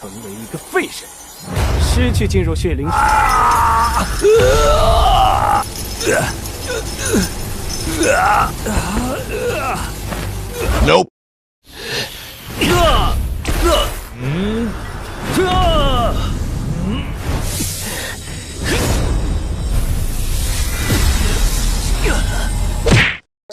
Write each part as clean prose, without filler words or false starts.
成为一个废人，失去进入血灵。Nope.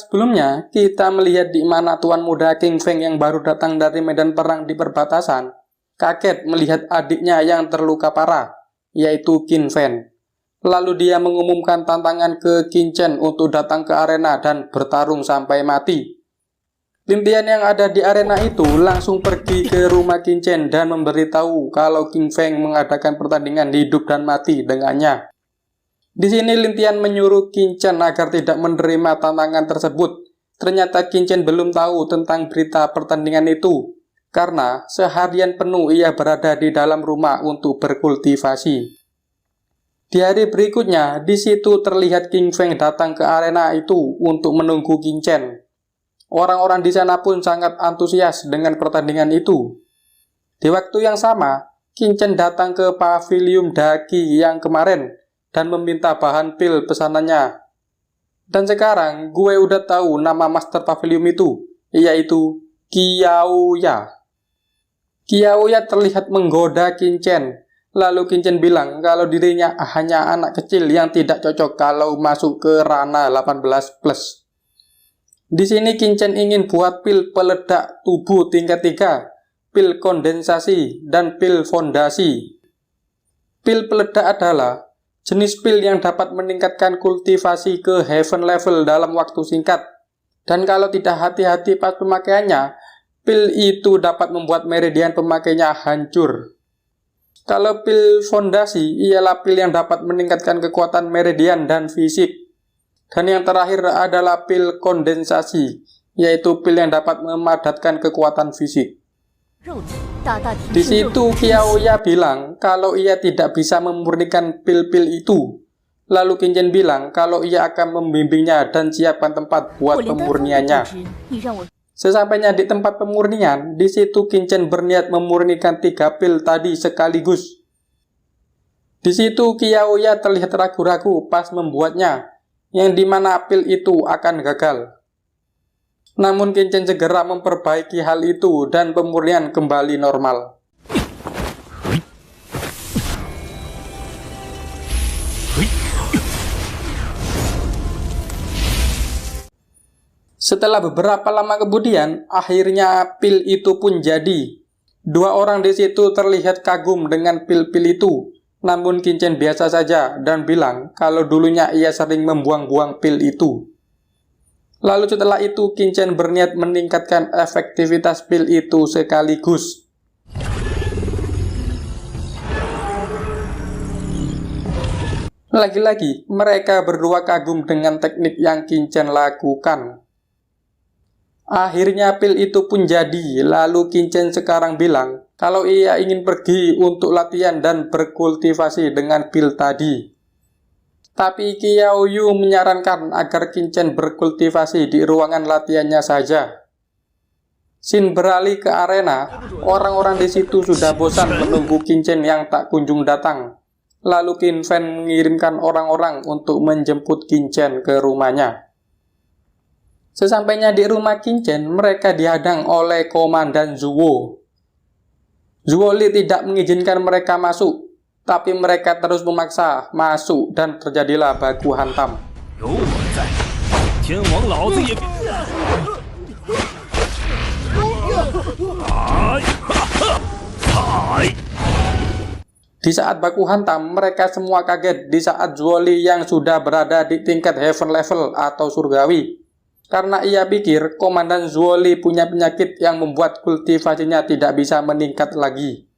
Sebelumnya, kita melihat di mana Tuan Muda King Feng yang baru datang dari medan perang di perbatasan, kaget melihat adiknya yang terluka parah, yaitu Qin Fen. Lalu dia mengumumkan tantangan ke Qin Chen untuk datang ke arena dan bertarung sampai mati. Lintian yang ada di arena itu langsung pergi ke rumah Qin Chen dan memberitahu kalau King Feng mengadakan pertandingan hidup dan mati dengannya. Di sini Lintian menyuruh Qin Chen agar tidak menerima tantangan tersebut. Ternyata Qin Chen belum tahu tentang berita pertandingan itu, karena seharian penuh ia berada di dalam rumah untuk berkultivasi. Di hari berikutnya, di situ terlihat King Feng datang ke arena itu untuk menunggu Qin Chen. Orang-orang di sana pun sangat antusias dengan pertandingan itu. Di waktu yang sama, Qin Chen datang ke pavilium daki yang kemarin dan meminta bahan pil pesanannya. Dan sekarang gue udah tahu nama master pavilium itu, yaitu Qiaoya. Qiaoya terlihat menggoda Qin Chen. Lalu Qin Chen bilang kalau dirinya hanya anak kecil yang tidak cocok kalau masuk ke ranah 18+. Di sini Qin Chen ingin buat pil peledak tubuh tingkat 3, pil kondensasi, dan pil fondasi. Pil peledak adalah jenis pil yang dapat meningkatkan kultivasi ke heaven level dalam waktu singkat. Dan kalau tidak hati-hati pas pemakaiannya, pil itu dapat membuat meridian pemakainya hancur. Kalau pil fondasi ialah pil yang dapat meningkatkan kekuatan meridian dan fisik. Dan yang terakhir adalah pil kondensasi, yaitu pil yang dapat memadatkan kekuatan fisik. Di situ Qiaoya bilang kalau ia tidak bisa memurnikan pil-pil itu. Lalu Qin Chen bilang kalau ia akan membimbingnya dan siapkan tempat buat pemurniannya. Sesampainya di tempat pemurnian, di situ Qin Chen berniat memurnikan 3 pil tadi sekaligus. Di situ Qiaoya terlihat ragu-ragu pas membuatnya, yang dimana pil itu akan gagal. Namun Qin Chen segera memperbaiki hal itu dan pemurnian kembali normal. Setelah beberapa lama kemudian, akhirnya pil itu pun jadi. 2 orang di situ terlihat kagum dengan pil-pil itu. Namun Qin Chen biasa saja dan bilang kalau dulunya ia sering membuang-buang pil itu. Lalu setelah itu Qin Chen berniat meningkatkan efektivitas pil itu sekaligus. Lagi-lagi mereka berdua kagum dengan teknik yang Qin Chen lakukan. Akhirnya pil itu pun jadi. Lalu Qin Chen sekarang bilang kalau ia ingin pergi untuk latihan dan berkultivasi dengan pil tadi. Tapi Qiaoyu menyarankan agar Qin Chen berkultivasi di ruangan latihannya saja. Scene beralih ke arena, orang-orang di situ sudah bosan menunggu Qin Chen yang tak kunjung datang. Lalu Qin Fen mengirimkan orang-orang untuk menjemput Qin Chen ke rumahnya. Sesampainya di rumah Qin Chen, mereka dihadang oleh Komandan Zuo. Zuo Li tidak mengizinkan mereka masuk. Tapi mereka terus memaksa masuk dan terjadilah baku hantam. Di saat baku hantam, mereka semua kaget di saat Zuo Li yang sudah berada di tingkat heaven level atau surgawi. Karena ia pikir Komandan Zuo Li punya penyakit yang membuat kultivasinya tidak bisa meningkat lagi.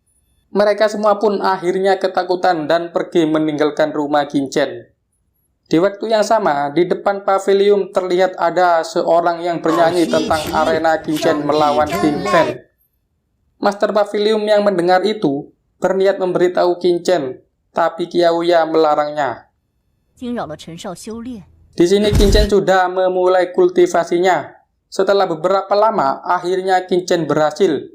Mereka semua pun akhirnya ketakutan dan pergi meninggalkan rumah Qin Chen. Di waktu yang sama, di depan pavilium terlihat ada seorang yang bernyanyi tentang arena Qin Chen melawan King Fen. Master pavilium yang mendengar itu berniat memberitahu Qin Chen, tapi Qiaoya melarangnya. Di sini Qin Chen sudah memulai kultivasinya. Setelah beberapa lama, akhirnya Qin Chen berhasil.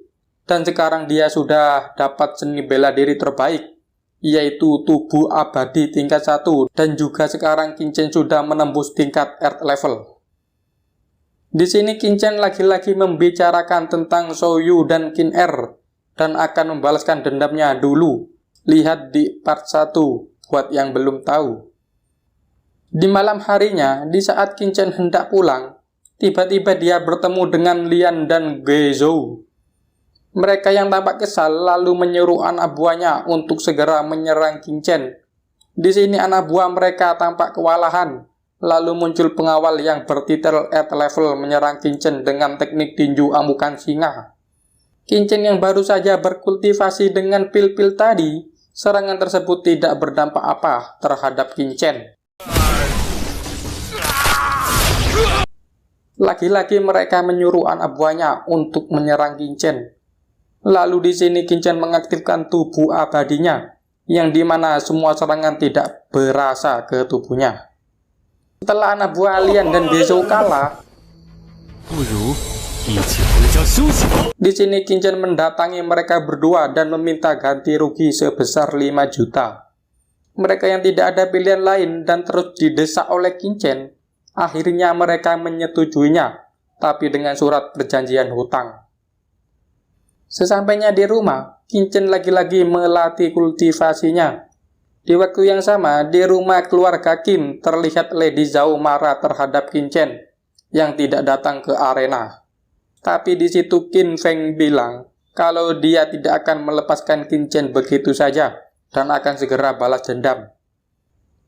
dan sekarang dia sudah dapat seni bela diri terbaik, yaitu tubuh abadi tingkat 1, dan juga sekarang Qin Chen sudah menembus tingkat Earth level. Di sini Qin Chen lagi-lagi membicarakan tentang Zhou Yu dan Qin Er, dan akan membalaskan dendamnya dulu. Lihat di part 1 buat yang belum tahu. Di malam harinya, di saat Qin Chen hendak pulang, tiba-tiba dia bertemu dengan Lian dan Ge Zhou. Mereka yang tampak kesal lalu menyuruh anak buahnya untuk segera menyerang Qin Chen. Di sini anak buah mereka tampak kewalahan, lalu muncul pengawal yang bertitel Earth level menyerang Qin Chen dengan teknik tinju amukan singa. Qin Chen yang baru saja berkultivasi dengan pil-pil tadi, serangan tersebut tidak berdampak apa terhadap Qin Chen. Lagi-lagi mereka menyuruh anak buahnya untuk menyerang Qin Chen. Lalu di sini Qin Chen mengaktifkan tubuh abadinya, yang dimana semua serangan tidak berasa ke tubuhnya. Setelah anak buah Lian dan Ge Zhou kalah, di sini Qin Chen mendatangi mereka berdua dan meminta ganti rugi sebesar 5 juta. Mereka yang tidak ada pilihan lain dan terus didesak oleh Qin Chen, akhirnya mereka menyetujuinya, tapi dengan surat perjanjian hutang. Sesampainya di rumah, Qin Chen lagi-lagi melatih kultivasinya. Di waktu yang sama, di rumah keluarga Qin terlihat Lady Zhao marah terhadap Qin Chen yang tidak datang ke arena. Tapi di situ Qin Feng bilang kalau dia tidak akan melepaskan Qin Chen begitu saja dan akan segera balas dendam.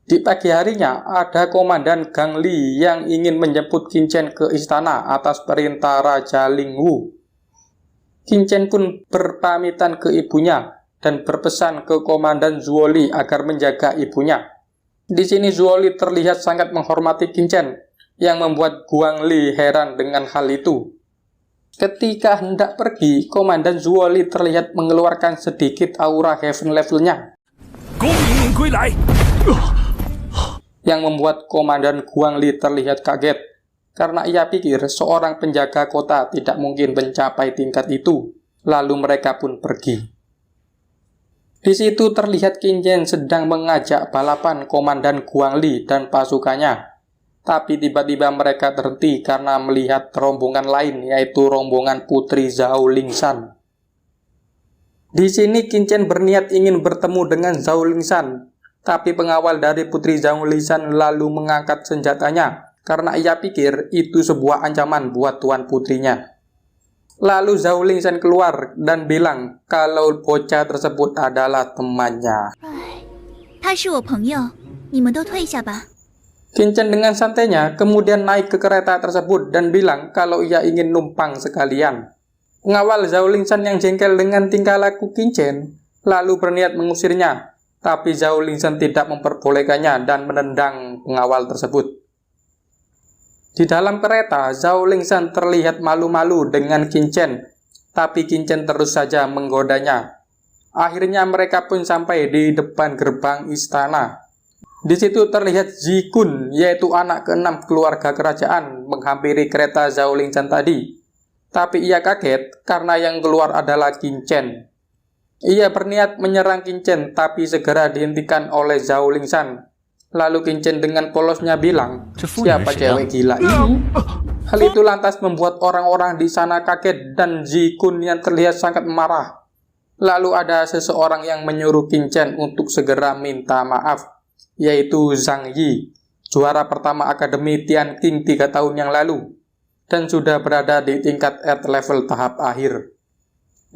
Di pagi harinya, ada komandan Gang Li yang ingin menjemput Qin Chen ke istana atas perintah Raja Ling Wu. Qin Chen pun berpamitan ke ibunya dan berpesan ke komandan Zhuo Li agar menjaga ibunya. Di sini Zhuo Li terlihat sangat menghormati Qin Chen, yang membuat Guang Li heran dengan hal itu. Ketika hendak pergi, komandan Zhuo Li terlihat mengeluarkan sedikit aura heaven levelnya, yang membuat komandan Guang Li terlihat kaget, karena ia pikir seorang penjaga kota tidak mungkin mencapai tingkat itu. Lalu mereka pun pergi. Di situ terlihat Qin Chen sedang mengajak balapan komandan Guang Li dan pasukannya. Tapi tiba-tiba mereka terhenti karena melihat rombongan lain, yaitu rombongan Putri Zhao Lingshan. Di sini Qin Chen berniat ingin bertemu dengan Zhao Lingshan, tapi pengawal dari Putri Zhao Lingshan lalu mengangkat senjatanya, karena ia pikir itu sebuah ancaman buat tuan putrinya. Lalu Zhao Lingshan keluar dan bilang kalau bocah tersebut adalah temannya. Qin Chen dengan santainya kemudian naik ke kereta tersebut dan bilang kalau ia ingin numpang sekalian. Pengawal Zhao Lingshan yang jengkel dengan tingkah laku Qin Chen lalu berniat mengusirnya, tapi Zhao Lingshan tidak memperbolehkannya dan menendang pengawal tersebut. Di dalam kereta, Zhao Lingshan terlihat malu-malu dengan Qin Chen, tapi Qin Chen terus saja menggodanya. Akhirnya mereka pun sampai di depan gerbang istana. Di situ terlihat Ji Kun, yaitu anak ke-6 keluarga kerajaan, menghampiri kereta Zhao Lingshan tadi. Tapi ia kaget karena yang keluar adalah Qin Chen. Ia berniat menyerang Qin Chen, tapi segera dihentikan oleh Zhao Lingshan. Lalu Qin Chen dengan polosnya bilang, siapa cewek gila ini? Hal itu lantas membuat orang-orang di sana kaget dan Ji Kun yang terlihat sangat marah. Lalu ada seseorang yang menyuruh Qin Chen untuk segera minta maaf, yaitu Zhang Yi, juara pertama Akademi Tian Qing 3 tahun yang lalu, dan sudah berada di tingkat Earth level tahap akhir.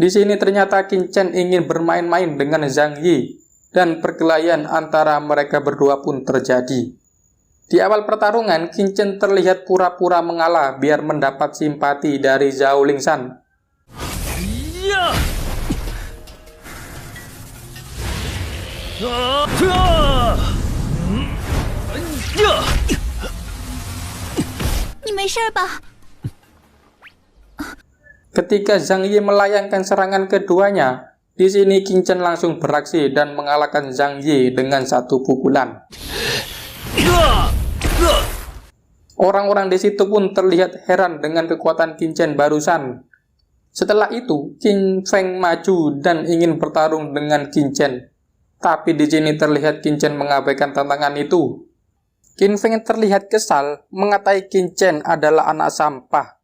Di sini ternyata Qin Chen ingin bermain-main dengan Zhang Yi, dan perkelahian antara mereka berdua pun terjadi. Di awal pertarungan, Qin Chen terlihat pura-pura mengalah biar mendapat simpati dari Zhao Lingshan. Ketika Zhang Yi melayangkan serangan keduanya, di sini Qin Chen langsung beraksi dan mengalahkan Zhang Yi dengan satu pukulan. Orang-orang di situ pun terlihat heran dengan kekuatan Qin Chen barusan. Setelah itu, Qin Feng maju dan ingin bertarung dengan Qin Chen. Tapi di sini terlihat Qin Chen mengabaikan tantangan itu. Qin Feng terlihat kesal, mengatai Qin Chen adalah anak sampah.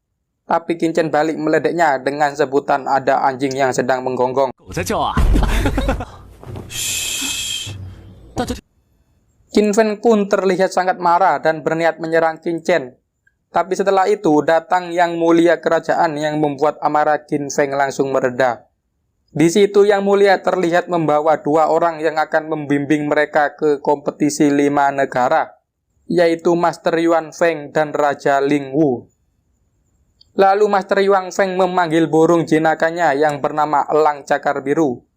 Tapi Qin Chen balik meledeknya dengan sebutan ada anjing yang sedang menggonggong. Qin Feng pun terlihat sangat marah dan berniat menyerang Qin Chen. Tapi setelah itu datang Yang Mulia Kerajaan yang membuat amarah Qin Feng langsung mereda. Di situ Yang Mulia terlihat membawa 2 orang yang akan membimbing mereka ke kompetisi 5 negara, yaitu Master Yuan Feng dan Raja Ling Wu. Lalu Master Yuan Feng memanggil burung jenakanya yang bernama Elang Cakar Biru,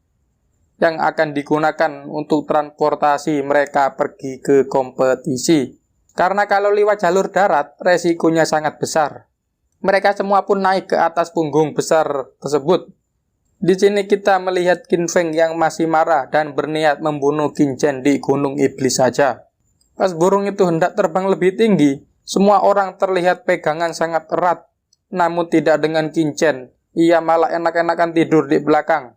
yang akan digunakan untuk transportasi mereka pergi ke kompetisi. Karena kalau lewat jalur darat, resikonya sangat besar. Mereka semua pun naik ke atas punggung besar tersebut. Di sini kita melihat Qin Feng yang masih marah dan berniat membunuh Qin Chen di Gunung Iblis saja. Pas burung itu hendak terbang lebih tinggi, semua orang terlihat pegangan sangat erat. Namun tidak dengan Qin Chen, ia malah enak-enakan tidur di belakang.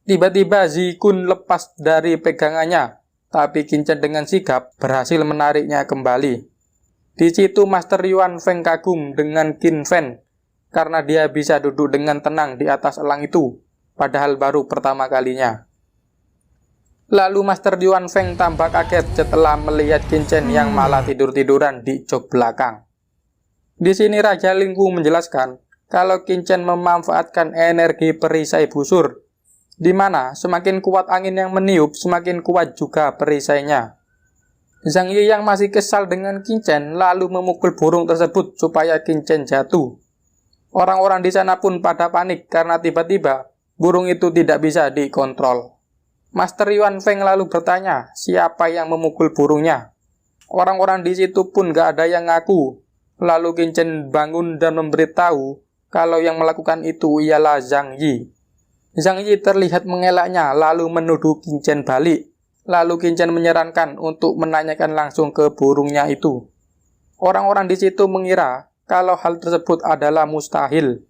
Tiba-tiba Zi Kun lepas dari pegangannya, tapi Qin Chen dengan sigap berhasil menariknya kembali. Di situ Master Yuan Feng kagum dengan Qin Feng, karena dia bisa duduk dengan tenang di atas elang itu, padahal baru pertama kalinya. Lalu Master Yuan Feng tampak kaget setelah melihat Qin Chen yang malah tidur-tiduran di jok belakang. Di sini Raja Ling Wu menjelaskan kalau Qin Chen memanfaatkan energi perisai busur, di mana semakin kuat angin yang meniup, semakin kuat juga perisainya. Zhang Yi yang masih kesal dengan Qin Chen lalu memukul burung tersebut supaya Qin Chen jatuh. Orang-orang di sana pun pada panik karena tiba-tiba burung itu tidak bisa dikontrol. Master Yuan Feng lalu bertanya siapa yang memukul burungnya. Orang-orang di situ pun gak ada yang ngaku. Lalu Qin Chen bangun dan memberitahu kalau yang melakukan itu ialah Zhang Yi. Zhang Yi terlihat mengelaknya lalu menuduh Qin Chen balik. Lalu Qin Chen menyarankan untuk menanyakan langsung ke burungnya itu. Orang-orang di situ mengira kalau hal tersebut adalah mustahil.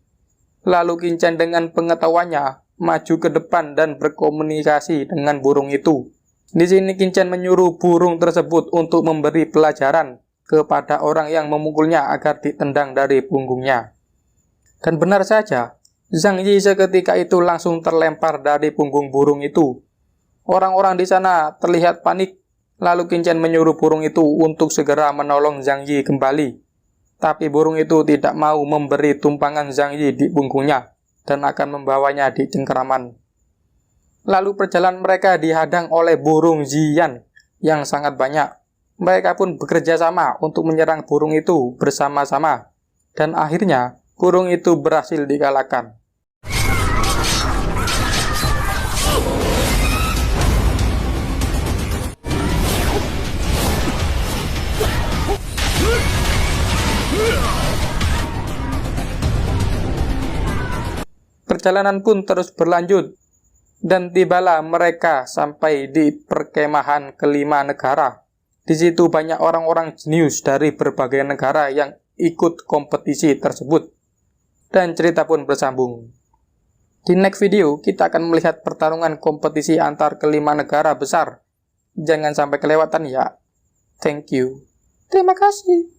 Lalu Qin Chen dengan pengetahuannya maju ke depan dan berkomunikasi dengan burung itu. Di sini Qin Chen menyuruh burung tersebut untuk memberi pelajaran kepada orang yang memukulnya agar ditendang dari punggungnya. Dan benar saja, Zhang Yi seketika itu langsung terlempar dari punggung burung itu. Orang-orang di sana terlihat panik, lalu Qin Chen menyuruh burung itu untuk segera menolong Zhang Yi kembali. Tapi burung itu tidak mau memberi tumpangan Zhang Yi di punggungnya dan akan membawanya di cengkeraman. Lalu perjalanan mereka dihadang oleh burung Ziyan yang sangat banyak. Mereka pun bekerja sama untuk menyerang burung itu bersama-sama. Dan akhirnya, burung itu berhasil dikalahkan. Perjalanan pun terus berlanjut. Dan tibalah mereka sampai di perkemahan kelima negara. Di situ banyak orang-orang jenius dari berbagai negara yang ikut kompetisi tersebut. Dan cerita pun bersambung. Di next video, kita akan melihat pertarungan kompetisi antar kelima negara besar. Jangan sampai kelewatan ya. Thank you. Terima kasih.